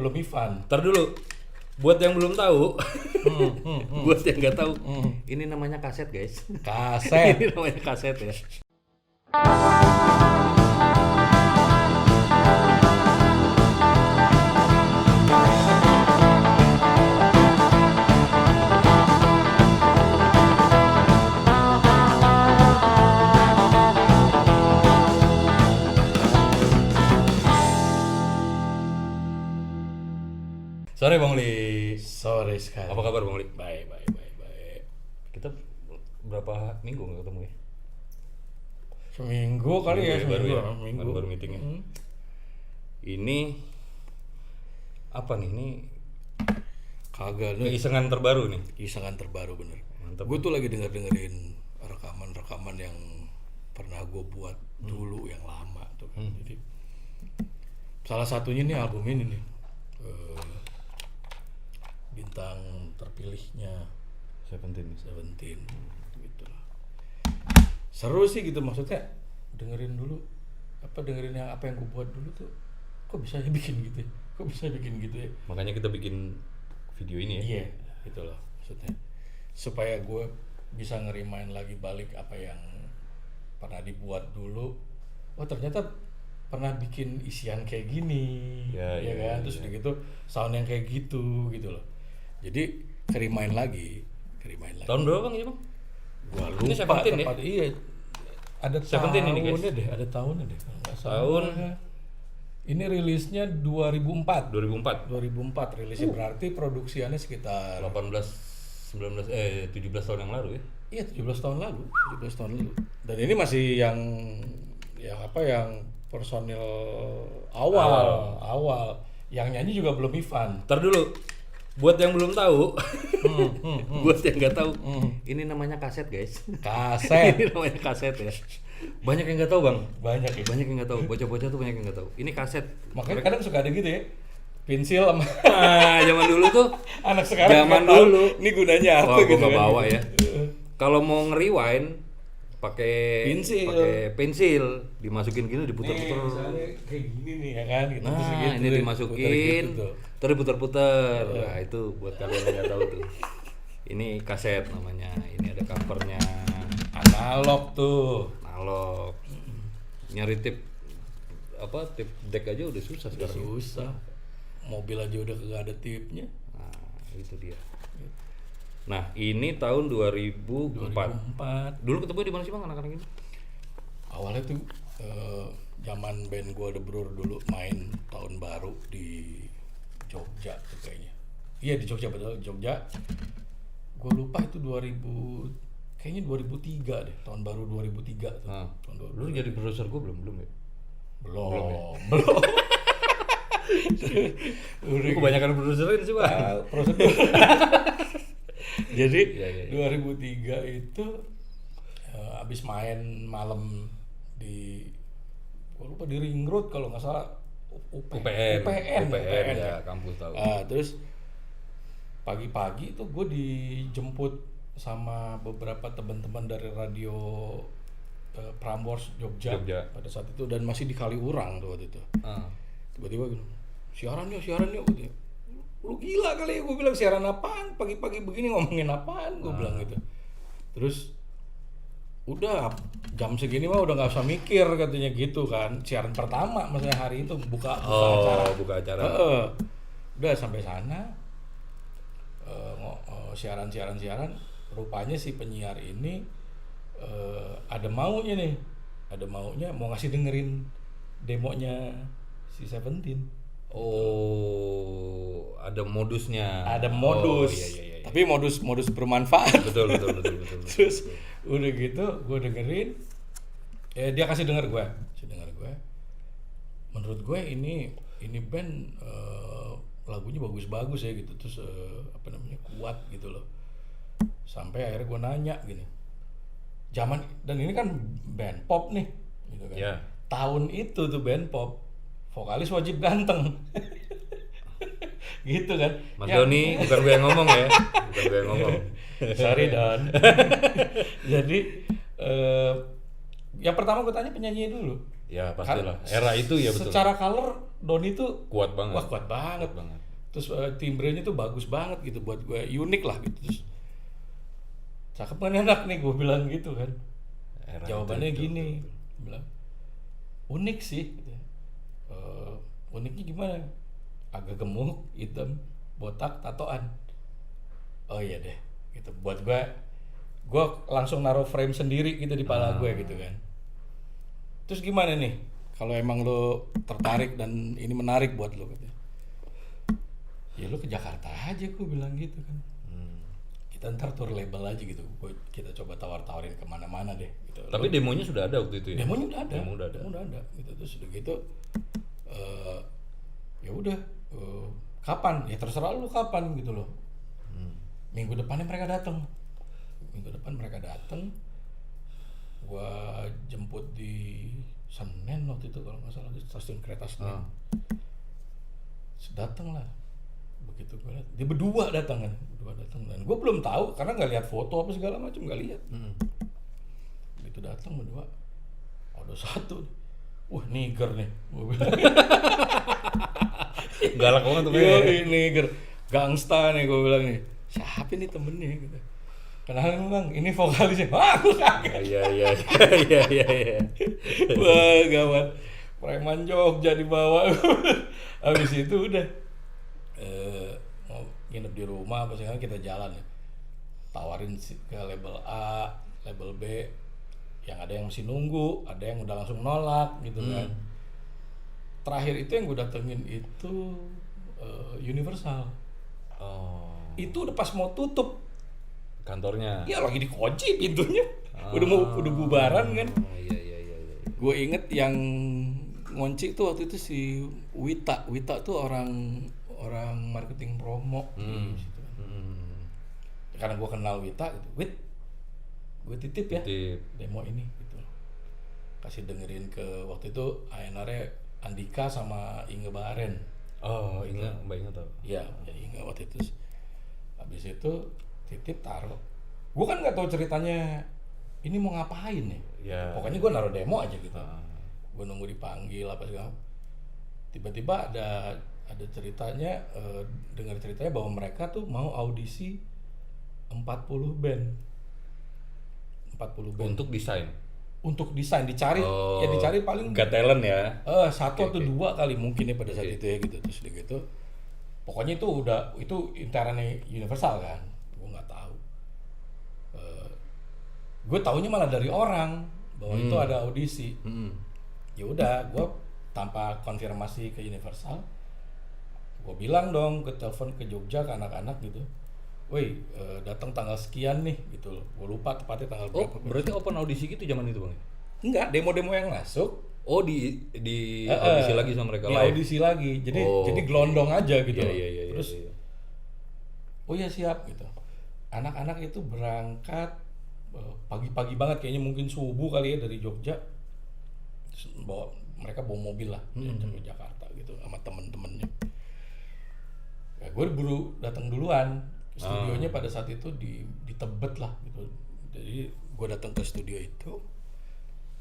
belum Ivan. Ntar dulu, buat yang belum tahu, buat yang nggak tahu, ini namanya kaset guys. Kaset. Ini namanya kaset ya. Sore Bang Li. Sore sekali. Apa kabar Bang Li? Baik. Kita berapa minggu nggak ketemu ya? Seminggu kali ya, baru seminggu. ya? Minggu. Baru meetingnya. Ini apa nih? Ini Kagak nih. keisengan terbaru nih. Isangan terbaru bener. Mantap. Gue tuh lagi dengerin rekaman yang pernah gue buat dulu yang lama tuh kan. Jadi salah satunya nih album ini nih. Bintang terpilihnya Seventeen. Gitu lah. Seru sih gitu, maksudnya dengerin yang apa yang gue buat dulu tuh, kok bisa bikin gitu ya. Makanya kita bikin video ini ya. Iya, gitu loh maksudnya, supaya gue bisa ngerimain lagi balik apa yang pernah dibuat dulu. Oh ternyata pernah bikin isian kayak gini, Ya, kan. Terus udah gitu sound yang kayak gitu loh. Jadi ngerimain lagi. Tahun berapa Bang ini Bang? Gua lupa Ini Seventeen ya? tepat. Iya. Ada Seventeen ini, guys. ada tahunnya deh. Kalau nggak salah. Tahun Ini rilisnya 2004. 2004. 2004 rilisnya, berarti produksiannya sekitar 17 tahun yang lalu ya. Iya, 17 tahun lalu. Dan ini masih yang personil awal. Yang nyanyi juga belum Ivan. Ntar dulu, buat yang belum tahu, buat yang nggak tahu, ini namanya kaset guys. Kaset. Ini namanya kaset ya. Banyak yang nggak tahu Bang. Banyak ya. Banyak yang nggak tahu. Bocah-bocah tuh banyak yang nggak tahu. Ini kaset. Makanya kadang suka ada gitu ya. Pensil sama Zaman dulu tuh. anak sekarang Zaman nggak tahu dulu. ini gunanya apa Wah, gua gitu nggak kan. bawa ya. Kalau mau nge-rewind pakai pensil, dimasukin gini diputar-putar. Misalnya kayak gini nih ya kan gitu. Nah, Terus gitu, ini puter dimasukin, gitu tuh. terus diputar-putar. Nah, itu buat kalian yang nggak tahu tuh. Ini kaset namanya. Ini ada covernya. Analog tuh. Analog. Nyari tip deck aja udah susah Udah sekarang. susah. Mobil aja udah kagak ada tipnya. Nah, itu dia. Nah, ini tahun 2004. 2004. Dulu ketemu di mana sih Bang anak-anak ini? Awalnya tuh zaman band gua The Brur dulu main tahun baru di Jogja tuh kayaknya. Iya di Jogja, betul, Jogja. Gua lupa itu 2003 deh, tahun baru 2003 tuh. Tahun 2003. Lu jadi produser gue belum ya? Belum. Lu kebanyakan produserin sih Bang. Prosedur. Jadi Iya. 2003 itu abis main malam di, gua lupa di Ring Road kalau nggak salah. UPN ya, kampus tahu. Terus pagi-pagi tuh gue dijemput sama beberapa teman-teman dari radio Prambors Jogja pada saat itu, dan masih di Kaliurang tuh waktu itu. Tiba-tiba gitu, siaran yuk gitu. Lu gila kali ya, gue bilang siaran apaan pagi-pagi begini, ngomongin apaan, gue bilang gitu. Terus udah jam segini mah udah nggak usah mikir katanya gitu kan, siaran pertama maksudnya hari itu buka acara. Udah sampai sana siaran rupanya si penyiar ini ada maunya mau ngasih dengerin demonya si Seventeen. Oh, ada modusnya. Ada modus. Iya. Tapi modus bermanfaat. Betul. Terus udah gitu gue dengerin, dia kasih denger gue. Menurut gue ini band lagunya bagus-bagus ya gitu. Terus kuat gitu loh. Sampai akhirnya gue nanya gini. Dan ini kan band pop nih gitu kan. Yeah. Tahun itu tuh band pop, vokalis wajib ganteng. Gitu kan. Mas Doni, bukan gue yang ngomong ya. Sorry Don. Jadi yang pertama gue tanya penyanyi dulu. Ya pastilah. Era itu ya betul. Secara color Doni tuh kuat banget. Wah kuat banget. Terus timbrenya tuh bagus banget gitu buat gue, unik lah gitu. Terus cakep kan enak nih gue bilang gitu kan. Jawabannya gini, bilang unik sih. Gitu. Uniknya gimana? Agak gemuk, hitam, botak, tatoan. Oh iya deh, gitu. Buat gue langsung naruh frame sendiri gitu di kepala gue gitu kan. Terus gimana nih? Kalau emang lo tertarik dan ini menarik buat lo gitu. Ya lo ke Jakarta aja, gue bilang gitu kan. Kita ntar tour label aja gitu. Kita coba tawar-tawarin kemana-mana deh. Gitu. Tapi demonya sudah ada waktu itu ya? Demonya udah ada. Gitu. Terus udah gitu, ya udah. Kapan? Ya terserah lu kapan gitu loh. Minggu depannya mereka datang. Gua jemput di Senen waktu itu kalau nggak salah, di stasiun kereta Senen. Datang lah. Begitu gue lihat, dia berdua datang dan gue belum tahu karena nggak lihat foto apa segala macam, nggak lihat. Begitu datang berdua, ada satu, wah niger nih, gue bilang. Galak banget tuh. Niger, gangsta nih gue bilang nih. Siapa nih temennya gitu? Kenalan bang, ini vokalisnya. Wah, aku kaget. Iya. Wah, gawat. Preman Jogja dibawa. Habis itu udah mau nginep di rumah apa segala, kita jalan ya. Tawarin ke label A, label B. Yang ada yang masih nunggu, ada yang udah langsung nolak gitu kan. Terakhir itu yang gue datengin itu Universal. Itu udah pas mau tutup kantornya. Iya, lagi dikunci pintunya. Udah bubaran kan. Iya. Gue inget yang ngunci itu waktu itu si Wita tuh orang marketing promo di situ. Karena gue kenal Wita gitu. Wit, gue titip ya demo ini gitu. Kasih dengerin ke waktu itu ANR-nya Andika sama Inge Baren. Oh, Inge, Mbak Inge tau. Iya, Inge waktu itu. Habis itu titip taruh. Gue kan nggak tahu ceritanya ini mau ngapain nih. Ya. Pokoknya gue naruh demo aja gitu. Gue nunggu dipanggil apa segala. Tiba-tiba ada ceritanya, dengar ceritanya bahwa mereka tuh mau audisi 40 band. Untuk desain dicari, ya dicari paling Got Talent ya. Satu atau dua kali mungkin ya pada saat itu ya gitu. Terus gitu. Pokoknya itu interannya Universal kan. Gue nggak tahu. Gue taunya malah dari orang bahwa itu ada audisi. Ya udah, gue tanpa konfirmasi ke Universal, gue bilang dong, telepon ke Jogja ke anak-anak gitu. Woi, datang tanggal sekian nih gitu loh. Gue lupa tepatnya tanggal berapa. Oh, berarti open audisi gitu zaman itu, Bang? Enggak, demo-demo yang masuk. Oh, di audisi lagi sama mereka live. Audisi lagi. Jadi gelondong aja gitu. Iya. Terus oh ya siap gitu. Anak-anak itu berangkat pagi-pagi banget, kayaknya mungkin subuh kali ya dari Jogja. Terus mereka bawa mobil lah ke Jakarta gitu sama temen-temennya. Ya, gue buru datang duluan. Studionya pada saat itu di Tebet lah gitu. Jadi gue datang ke studio itu.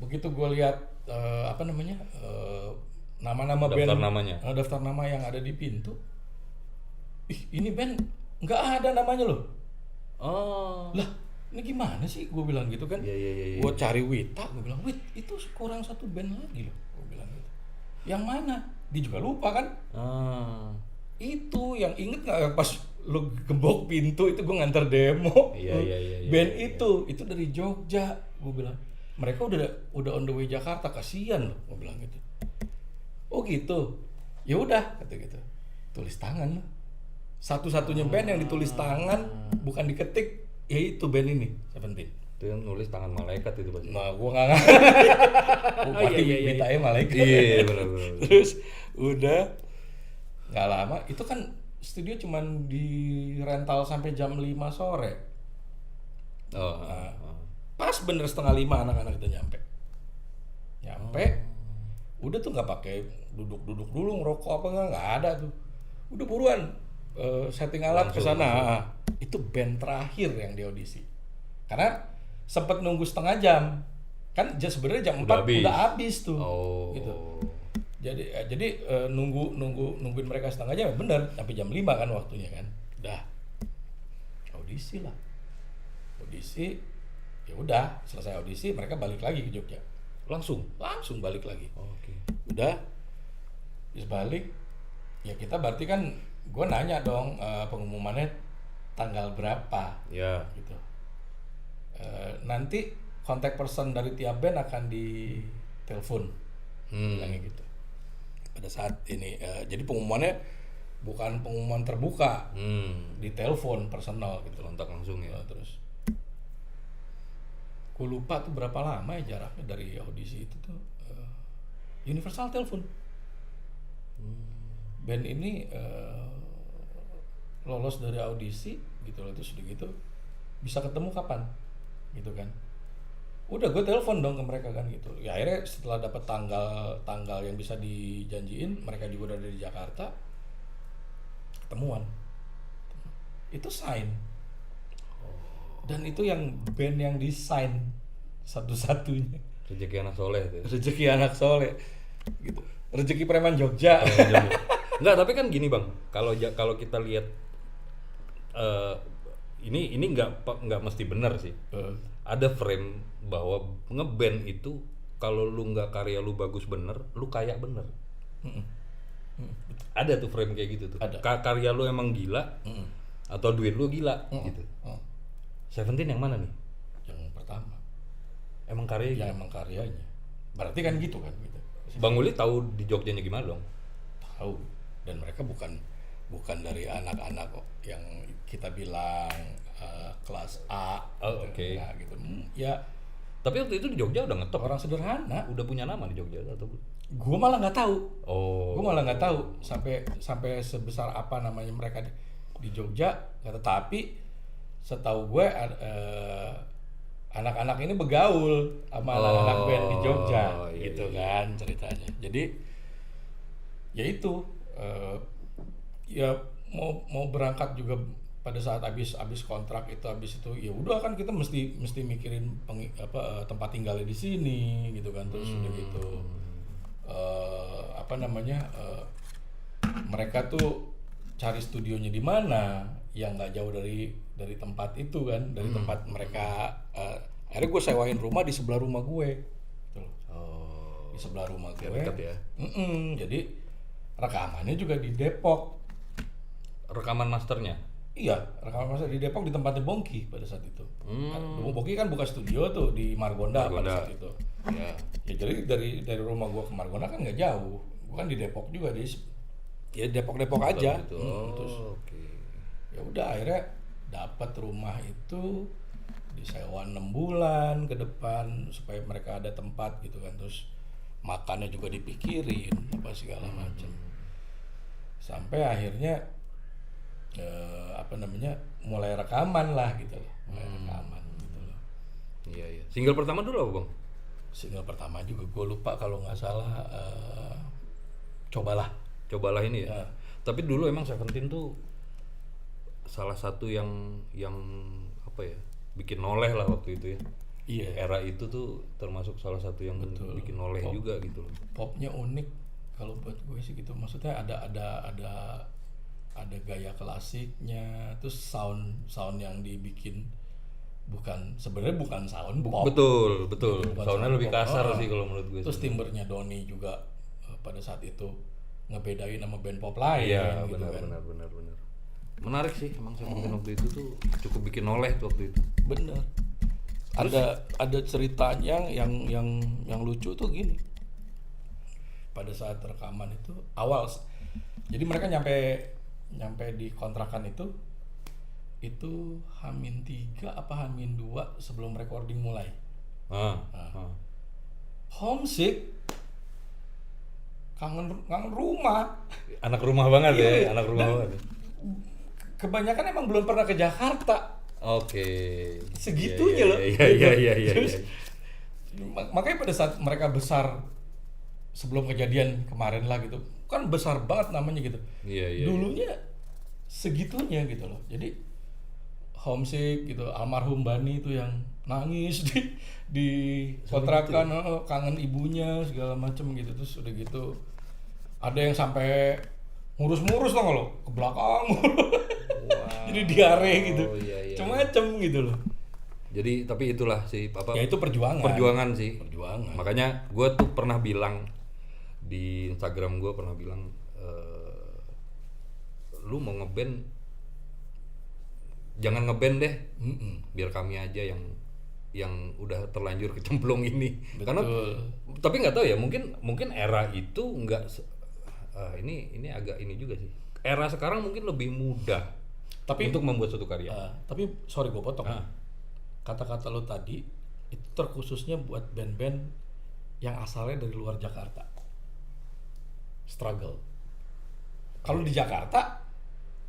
Begitu gue lihat nama-nama daftar band, namanya. Daftar nama yang ada di pintu. Ini band nggak ada namanya loh. Lah, ini gimana sih? Gue bilang gitu kan. Iya. Gue cari Wita, gue bilang, Wit, itu kurang satu band lagi loh. Gue bilang gitu. Yang mana? Dia juga lupa kan. Itu yang inget nggak pas lu gembok pintu itu gue nganter demo. Iya. Band itu dari Jogja. Gue bilang, mereka udah on the way Jakarta, kasihan loh. Gue bilang gitu. Oh gitu. Ya udah, kata gitu. Tulis tangan loh. Satu-satunya band yang ditulis tangan, bukan diketik, yaitu band ini, Seventeen. Itu yang nulis tangan malaikat itu pasti. Nah, gue nggak pasti Witanya malaikat. Iya, benar. Terus udah nggak lama, itu kan studio cuman di rental sampai jam 5 sore. Pas bener 4:30 anak-anak itu nyampe. Udah tuh nggak pakai duduk dulu ngerokok apa nggak ada tuh. Udah buruan setting alat ke sana. Itu band terakhir yang di audisi. Karena sempet nunggu setengah jam. Kan sebenarnya jam 4 udah habis tuh. Gitu. Jadi nungguin mereka setengah jam, bener sampai jam 5 kan waktunya kan. Udah audisi ya udah selesai audisi mereka balik lagi ke Jogja langsung balik lagi. Oke. Udah bis balik ya kita berarti kan gue nanya dong pengumumannya tanggal berapa ya gitu. Nanti kontak person dari tiap band akan ditelepon bilangnya gitu pada saat ini. Jadi pengumumannya bukan pengumuman terbuka, di telepon personal gitu, kontak langsung ya. Terus gue lupa tuh berapa lama ya jaraknya dari audisi itu tuh. Universal telepon band ini lolos dari audisi gitu loh, terus udah gitu bisa ketemu kapan gitu kan. Udah gue telepon dong ke mereka kan gitu ya. Akhirnya setelah dapat tanggal yang bisa dijanjiin, mereka juga udah dari Jakarta, ketemuan itu sign. Dan itu yang band yang desain satu-satunya. Rezeki anak soleh tuh. Rezeki anak soleh gitu. Rezeki preman Jogja. Enggak, tapi kan gini Bang, kalau kita lihat ini nggak mesti benar sih. Ada frame bahwa ngeband itu kalau lu nggak karya lu bagus bener, lu kaya bener. Ada tuh frame kayak gitu tuh. Karya lu emang gila atau duit lu gila gitu. Seventeen yang mana nih? Yang pertama. Emang karyanya? Ya emang karyanya. Berarti kan gitu kan gitu. Bang Uli tahu di Jogjanya gimana dong? Tahu. Dan mereka bukan dari anak-anak kok yang kita bilang kelas A. Oke. Nah, gitu. Ya. Tapi waktu itu di Jogja udah ngetop. Orang sederhana. Udah punya nama di Jogja atau belum? Gue malah nggak tahu. Gue malah nggak tahu sampai sebesar apa namanya mereka di Jogja. Tetapi setahu gue anak-anak ini begaul sama anak-anak band di Jogja gitu kan ceritanya. Jadi ya itu ya mau berangkat juga pada saat habis kontrak itu ya udah kan kita mesti mikirin tempat tinggalnya di sini gitu kan. Terus udah gitu mereka tuh cari studionya di mana yang nggak jauh dari tempat itu kan, dari tempat mereka. Akhirnya gue sewain rumah di sebelah rumah gue gitu. Di sebelah rumah gue dekat ya. Jadi rekamannya juga di Depok. Rekaman masternya? Iya, rekaman master di Depok di tempatnya Bongki pada saat itu. Bongki kan buka studio tuh di Margonda pada saat itu. Ya jadi dari rumah gue ke Margonda kan nggak jauh. Gue kan di Depok juga, ya Depok aja. Terus ya udah akhirnya dapat rumah itu disewa 6 bulan ke depan supaya mereka ada tempat gitu kan. Terus makannya juga dipikirin apa segala macam. Sampai akhirnya mulai rekaman lah gitu loh. Rekaman gitu loh. Iya. Single pertama dulu apa Bang? Single pertama juga gue lupa kalau nggak salah Cobalah ini ya. Tapi dulu emang Seventeen tuh salah satu yang apa ya, bikin noleh lah waktu itu ya. Iya. Era itu tuh termasuk salah satu yang bikin noleh juga gitu loh. Popnya unik kalau buat gue sih gitu. Maksudnya ada gaya klasiknya, terus sound yang dibikin sebenarnya bukan sound pop. Betul. Soundnya lebih kasar sih kalau menurut gue. Terus timbernya Doni juga pada saat itu ngebedain sama band pop lain. Iya, gitu benar. Menarik sih emang Seventeen waktu itu tuh cukup bikin noleh waktu itu. Bener. Ada ceritanya yang lucu tuh gini. Pada saat rekaman itu awal, jadi mereka nyampe di kontrakan itu H-3 apa H-2 sebelum recording mulai. Homesick, kangen rumah. Anak rumah banget ya, anak rumah banget. Kebanyakan emang belum pernah ke Jakarta. Oke. Segitunya loh. Iya. Makanya pada saat mereka besar sebelum kejadian kemarin lah gitu, kan besar banget namanya gitu. Iya. Dulunya segitunya gitu loh. Jadi homesick gitu, almarhum Bani itu yang nangis di kontrakan, kangen ibunya segala macem gitu. Terus udah gitu Ada yang sampai ngurus-ngurus tau nggak lo ke belakang. Jadi diare gitu. Iya. Macam-macam gitu loh. Jadi tapi itulah sih apa? Ya itu perjuangan. Perjuangan sih. Perjuangan. Makanya gue tuh pernah bilang di Instagram gue pernah bilang lu mau ngeband jangan ngeband deh. Biar kami aja yang udah terlanjur kecemplung ini. Betul. Karena tapi nggak tahu ya, mungkin era itu nggak ini agak ini juga sih. Era sekarang mungkin lebih mudah tapi untuk membuat suatu karya. Tapi sorry gue potong. Kata-kata lo tadi itu terkhususnya buat band-band yang asalnya dari luar Jakarta. Struggle. Kalau di Jakarta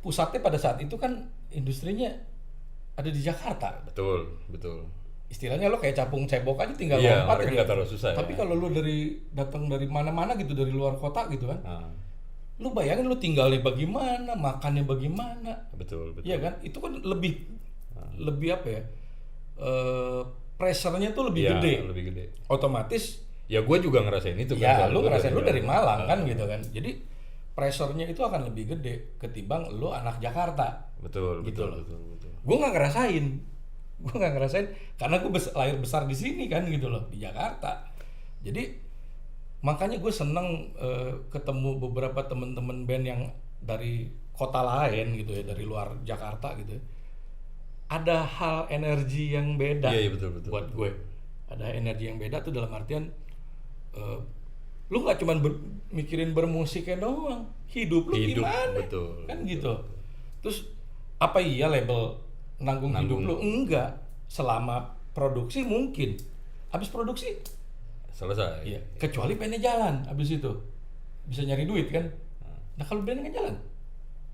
pusatnya pada saat itu kan industrinya ada di Jakarta. Betul. Istilahnya lo kayak capung cebok aja tinggal lompat aja. Nggak terlalu susah. Tapi kalau lo datang dari mana-mana gitu, dari luar kota gitu kan, lo bayangin lo tinggalnya bagaimana, makannya bagaimana. Betul. Iya kan, itu kan lebih apa ya? Pressure-nya tuh lebih gede. Otomatis. Ya gue juga ngerasain itu kan. Ya lo ngerasain lo dari Malang kan gitu kan. Jadi pressure-nya itu akan lebih gede ketimbang lo anak Jakarta. Betul. Gue nggak ngerasain karena gue lahir besar di sini kan gitu loh, di Jakarta. Jadi makanya gue seneng ketemu beberapa temen-temen band yang dari kota lain gitu ya, dari luar Jakarta gitu. Ada hal energi yang beda. Iya, betul. Buat gue ada energi yang beda tuh dalam artian lu nggak cuman mikirin bermusiknya doang, hidup lu gimana? Betul. Kan gitu. Terus apa iya label nanggung hidup lu? Enggak. Selama produksi mungkin. Habis produksi selesai. Iya. Kecuali bandnya jalan habis itu. Bisa nyari duit kan? Nah kalau bandnya nggak jalan,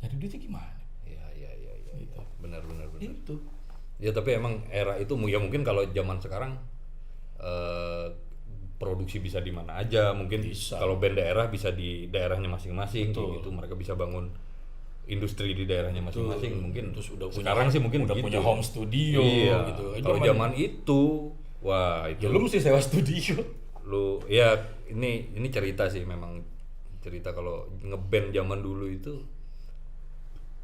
nyari duitnya gimana? Iya. Gitu. Benar. Itu. Ya tapi emang era itu ya mungkin kalau zaman sekarang produksi bisa di mana aja, mungkin bisa. Kalau band daerah bisa di daerahnya masing-masing gitu, mereka bisa bangun industri di daerahnya masing-masing. Mungkin terus udah sekarang sih mungkin udah gitu. Punya home studio gitu. Kalau zaman itu wah itu ya lu mesti sewa studio. Lu ya ini cerita sih, memang cerita kalau ngeband zaman dulu itu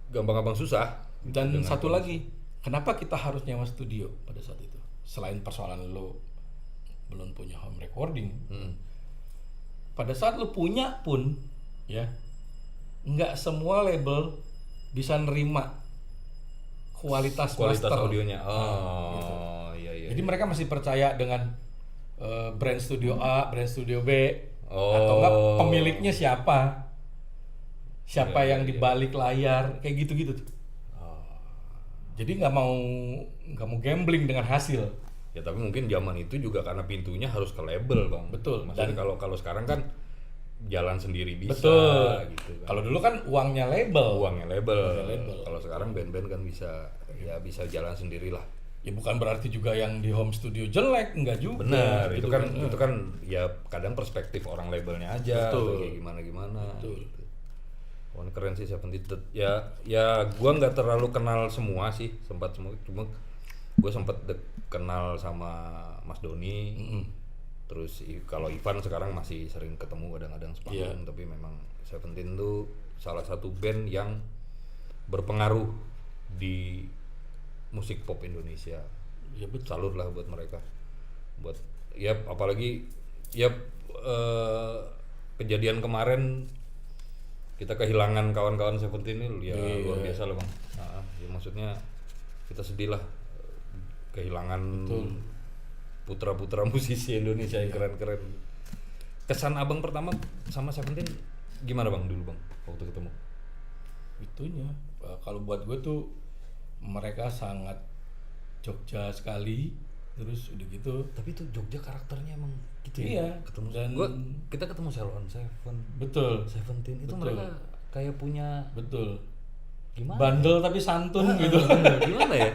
gampang-gampang susah. Dan satu lagi, kenapa kita harus nyewa studio pada saat itu? Selain persoalan lu belum punya home recording, pada saat lu punya pun ya nggak semua label bisa nerima kualitas master audionya. Gitu. Iya. Jadi mereka masih percaya dengan brand studio A, brand studio B, atau enggak pemiliknya siapa yang di balik layar, kayak gitu tuh. Jadi nggak mau gambling dengan hasil. Ya tapi mungkin zaman itu juga karena pintunya harus ke label, Bang. Betul. Maksudnya kalau sekarang kan jalan sendiri bisa. Betul. Gitu kan. Kalau dulu kan uangnya label. Kalau sekarang band-band kan bisa jalan sendiri lah. Ya bukan berarti juga yang di home studio jelek, enggak juga. Benar. Gitu itu kan ya kadang perspektif orang labelnya aja. Betul. Kayak gimana. Betul. Gitu. Wah, keren sih Seventeen. Ya gua nggak terlalu kenal semua sih, cuma gue sempat kenal sama Mas Doni. Terus kalau Ivan sekarang masih sering ketemu kadang-kadang sepanggung. Tapi memang Seventeen tuh salah satu band yang berpengaruh di musik pop Indonesia. Ya salut lah buat mereka. Buat ya apalagi ya kejadian kemarin kita kehilangan kawan-kawan Seventeen ini ya luar biasa loh, Bang. Ya maksudnya kita sedih lah kehilangan putra-putra musisi Indonesia yang keren-keren. Kesan Abang pertama sama Seventeen gimana, Bang, dulu, Bang, waktu ketemu? Itunya kalau buat gue tuh mereka sangat Jogja sekali. Terus udah gitu. Tapi itu Jogja karakternya emang gitu ya. Ketemu dan kita ketemu Salon Seven. Betul. Seventeen itu mereka kayak punya betul. Gimana? Bandel tapi santun gitu. Gimana ya?